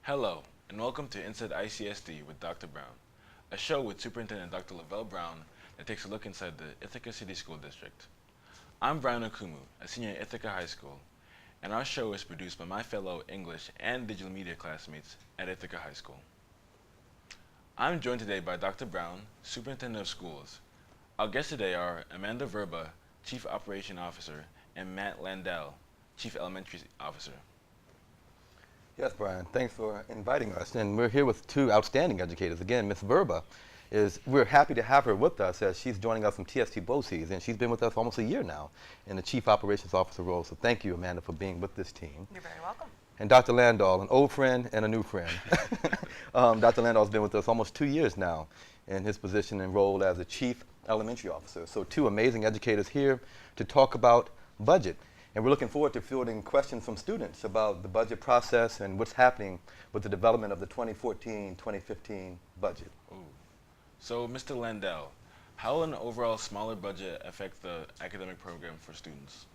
Hello, and welcome to Inside ICSD with Dr. Brown, a show with Superintendent Dr. Luvelle Brown that takes a look inside the Ithaca City School District. I'm Brian Okumu, a senior at Ithaca High School, and our show is produced by my fellow English and digital media classmates at Ithaca High School. I'm joined today by Dr. Brown, Superintendent of Schools. Our guests today are Amanda Verba, Chief Operation Officer, and Matt Landahl, Chief Elementary Officer. Yes, Brian, thanks for inviting us. And we're here with two outstanding educators. Again, Ms. Verba we're happy to have her with us as she's joining us from TST BOCES, and she's been with us almost a year now in the Chief Operations Officer role. So thank you, Amanda, for being with this team. You're very welcome. And Dr. Landahl, an old friend and a new friend. Dr. Landahl's been with us almost 2 years now in his position and role as the Chief Elementary Officer. So two amazing educators here to talk about budget. And we're looking forward to fielding questions from students about the budget process and what's happening with the development of the 2014-2015 budget. Ooh. So, Mr. Landahl, how will an overall smaller budget affect the academic program for students?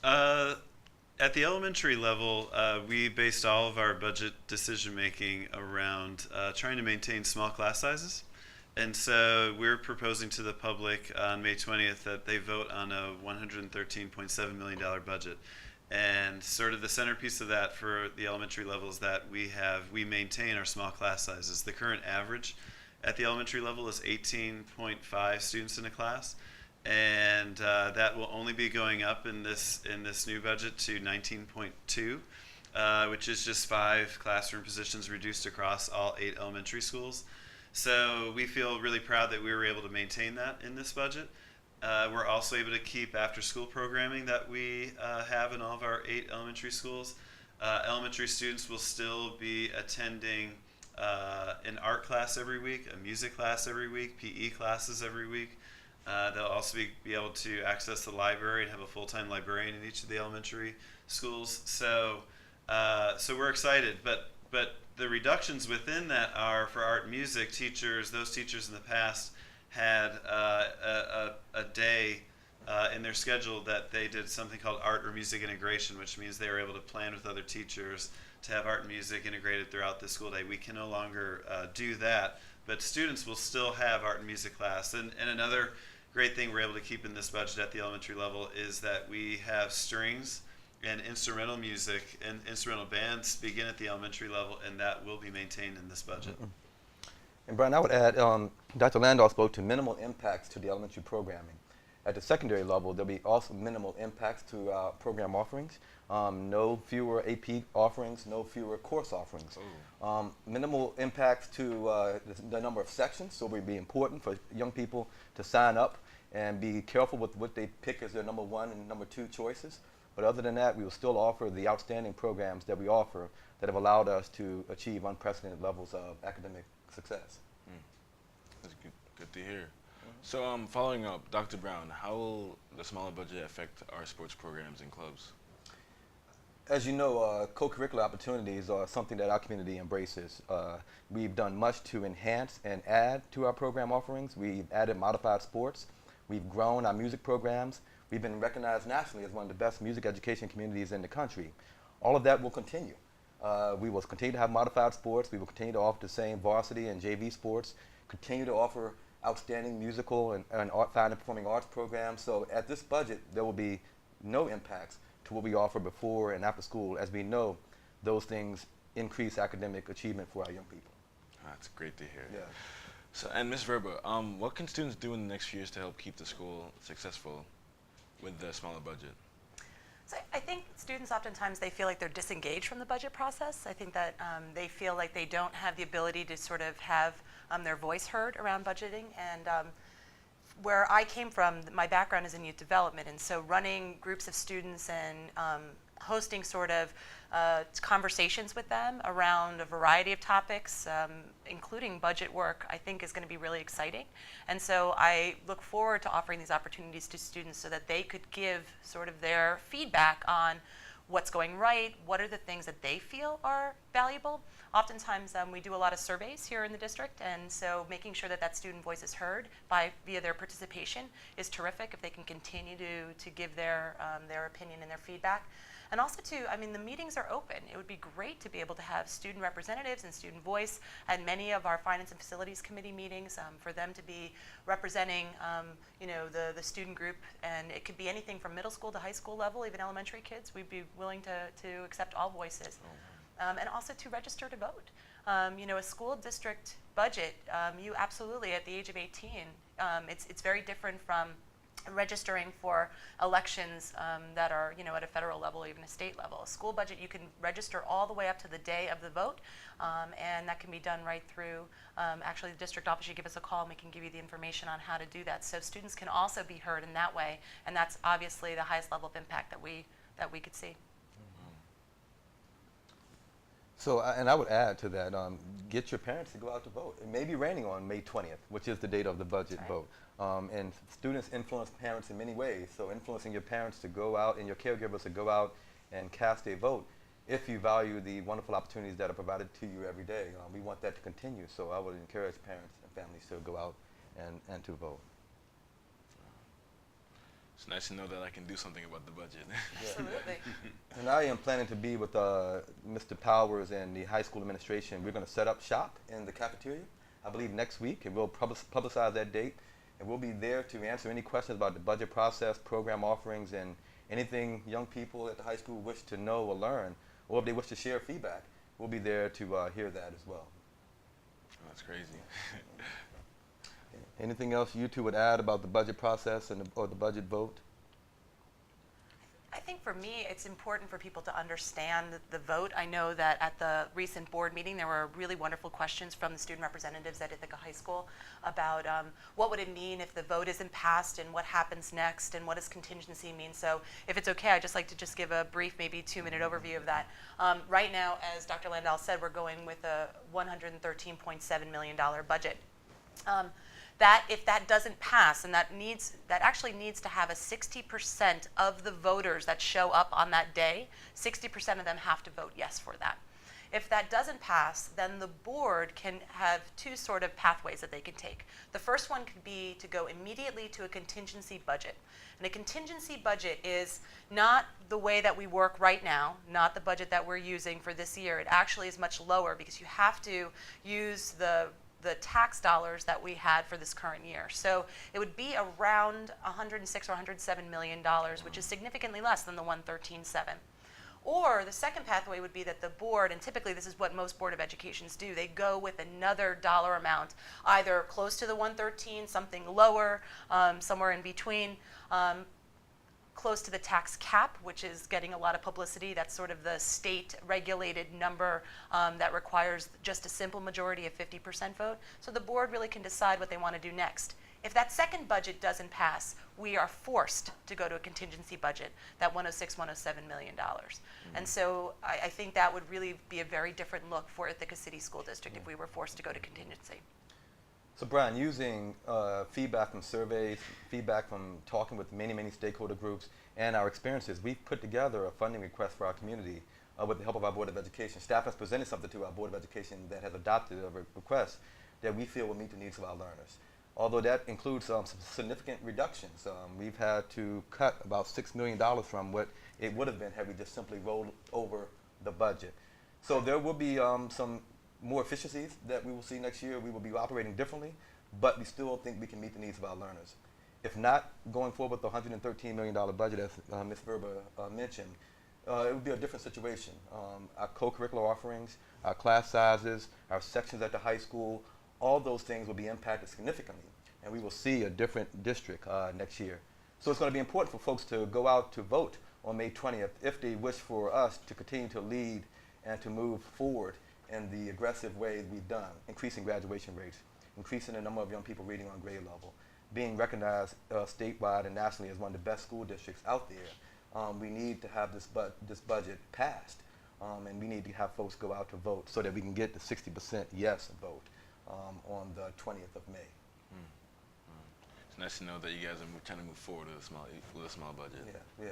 At the elementary level, we based all of our budget decision making around trying to maintain small class sizes. And so we're proposing to the public on May 20th that they vote on a $113.7 million budget. And sort of the centerpiece of that for the elementary level is that we maintain our small class sizes. The current average at the elementary level is 18.5 students in a class. And that will only be going up in this new budget to 19.2, which is just 5 classroom positions reduced across all 8 elementary schools. So we feel really proud that we were able to maintain that in this budget. We're also able to keep after-school programming that we have in all of our 8 elementary schools. Elementary students will still be attending an art class every week, a music class every week, PE classes every week. They'll also be able to access the library and have a full-time librarian in each of the elementary schools. So we're excited, but the reductions within that are for art and music teachers. Those teachers in the past had a day in their schedule that they did something called art or music integration, which means they were able to plan with other teachers to have art and music integrated throughout the school day. We can no longer do that, but students will still have art and music class. And another great thing we're able to keep in this budget at the elementary level is that we have strings and instrumental music and instrumental bands begin at the elementary level, and that will be maintained in this budget. Mm-hmm. And Brian, I would add, Dr. Landahl spoke to minimal impacts to the elementary programming. At the secondary level, there'll be also minimal impacts to program offerings. No fewer AP offerings, no fewer course offerings. Minimal impacts to the number of sections, so it will be important for young people to sign up and be careful with what they pick as their number 1 and number 2 choices. But other than that, we will still offer the outstanding programs that we offer that have allowed us to achieve unprecedented levels of academic success. That's good to hear. So following up, Dr. Brown, how will the smaller budget affect our sports programs and clubs? As you know, co-curricular opportunities are something that our community embraces. We've done much to enhance and add to our program offerings. We've added modified sports. We've grown our music programs. We've been recognized nationally as one of the best music education communities in the country. All of that will continue. We will continue to have modified sports. We will continue to offer the same varsity and JV sports, continue to offer outstanding musical and fine and performing arts programs. So at this budget, there will be no impacts to what we offer before and after school, as we know those things increase academic achievement for our young people. That's great to hear. Yeah. So, and Ms. Verba, what can students do in the next few years to help keep the school successful with the smaller budget? So I think students oftentimes they feel like they're disengaged from the budget process. I think that they feel like they don't have the ability to sort of have their voice heard around budgeting. And where I came from, my background is in youth development, and so running groups of students and hosting sort of conversations with them around a variety of topics, including budget work, I think is going to be really exciting. And so I look forward to offering these opportunities to students so that they could give sort of their feedback on what's going right, what are the things that they feel are valuable. Oftentimes we do a lot of surveys here in the district, and so making sure that that student voice is heard via their participation is terrific if they can continue to give their opinion and their feedback. And also too, I mean, the meetings are open. It would be great to be able to have student representatives and student voice at many of our Finance and Facilities Committee meetings, for them to be representing, you know, the student group. And it could be anything from middle school to high school level, even elementary kids. We'd be willing to accept all voices. And also to register to vote. You know, a school district budget, you absolutely, at the age of 18, it's very different from registering for elections that are, you know, at a federal level or even a state level. A school budget, you can register all the way up to the day of the vote, and that can be done right through, actually the district office. You give us a call and we can give you the information on how to do that. So students can also be heard in that way, and that's obviously the highest level of impact that we could see. So, and I would add to that, get your parents to go out to vote. It may be raining on May 20th, which is the date of the budget vote. And students influence parents in many ways. So influencing your parents to go out and your caregivers to go out and cast a vote if you value the wonderful opportunities that are provided to you every day. We want that to continue. So I would encourage parents and families to go out and to vote. It's nice to know that I can do something about the budget. Absolutely. And I am planning to be with Mr. Powers and the high school administration. We're going to set up shop in the cafeteria, I believe next week, and we'll publicize that date. And we'll be there to answer any questions about the budget process, program offerings, and anything young people at the high school wish to know or learn, or if they wish to share feedback. We'll be there to hear that as well. Oh, that's crazy. Anything else you two would add about the budget process and or the budget vote? I think for me, it's important for people to understand the vote. I know that at the recent board meeting, there were really wonderful questions from the student representatives at Ithaca High School about what would it mean if the vote isn't passed and what happens next and what does contingency mean. So if it's okay, I'd just like to just give a brief, maybe 2-minute overview of that. Right now, as Dr. Landahl said, we're going with a $113.7 million budget. That if that doesn't pass, and that actually needs to have a 60% of the voters that show up on that day, 60% of them have to vote yes for that. If that doesn't pass, then the board can have two sort of pathways that they can take. The first one could be to go immediately to a contingency budget. And a contingency budget is not the way that we work right now, not the budget that we're using for this year. It actually is much lower because you have to use the tax dollars that we had for this current year. So it would be around $106 or $107 million, which is significantly less than the $113.7. Or the second pathway would be that the board, and typically this is what most Board of Educations do, they go with another dollar amount, either close to the 113, something lower, somewhere in between, close to the tax cap, which is getting a lot of publicity. That's sort of the state-regulated number that requires just a simple majority of 50% vote. So the board really can decide what they want to do next. If that second budget doesn't pass, we are forced to go to a contingency budget, that $106, $107 million. And so I think that would really be a very different look for Ithaca City School District if we were forced to go to contingency. So Brian, using feedback from surveys, feedback from talking with many, many stakeholder groups, and our experiences, we've put together a funding request for our community with the help of our Board of Education. Staff has presented something to our Board of Education that has adopted a request that we feel will meet the needs of our learners. Although that includes some significant reductions. We've had to cut about $6 million from what it would have been had we just simply rolled over the budget. So there will be some more efficiencies that we will see next year. We will be operating differently, but we still think we can meet the needs of our learners. If not going forward with the $113 million budget, as Ms. Verba mentioned, it would be a different situation. Our co-curricular offerings, our class sizes, our sections at the high school, all those things will be impacted significantly, and we will see a different district next year. So it's going to be important for folks to go out to vote on May 20th if they wish for us to continue to lead and to move forward in the aggressive way we've done, increasing graduation rates, increasing the number of young people reading on grade level, being recognized statewide and nationally as one of the best school districts out there. We need to have this budget passed, and we need to have folks go out to vote so that we can get the 60% yes vote on the 20th of May. It's nice to know that you guys are trying to move forward with a small budget. Yeah.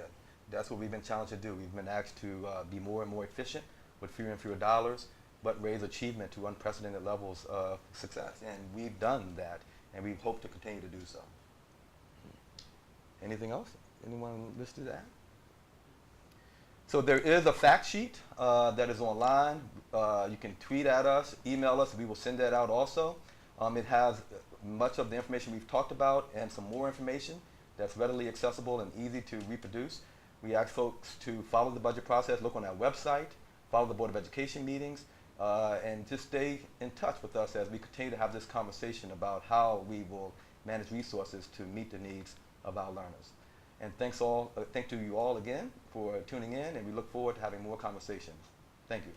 That's what we've been challenged to do. We've been asked to be more and more efficient with fewer and fewer dollars, but raise achievement to unprecedented levels of success. And we've done that, and we hope to continue to do so. Anything else? Anyone listed to add? So there is a fact sheet that is online. You can tweet at us, email us. We will send that out also. It has much of the information we've talked about and some more information that's readily accessible and easy to reproduce. We ask folks to follow the budget process, look on our website, follow the Board of Education meetings, and just stay in touch with us as we continue to have this conversation about how we will manage resources to meet the needs of our learners. And thank you all again for tuning in, and we look forward to having more conversations. Thank you.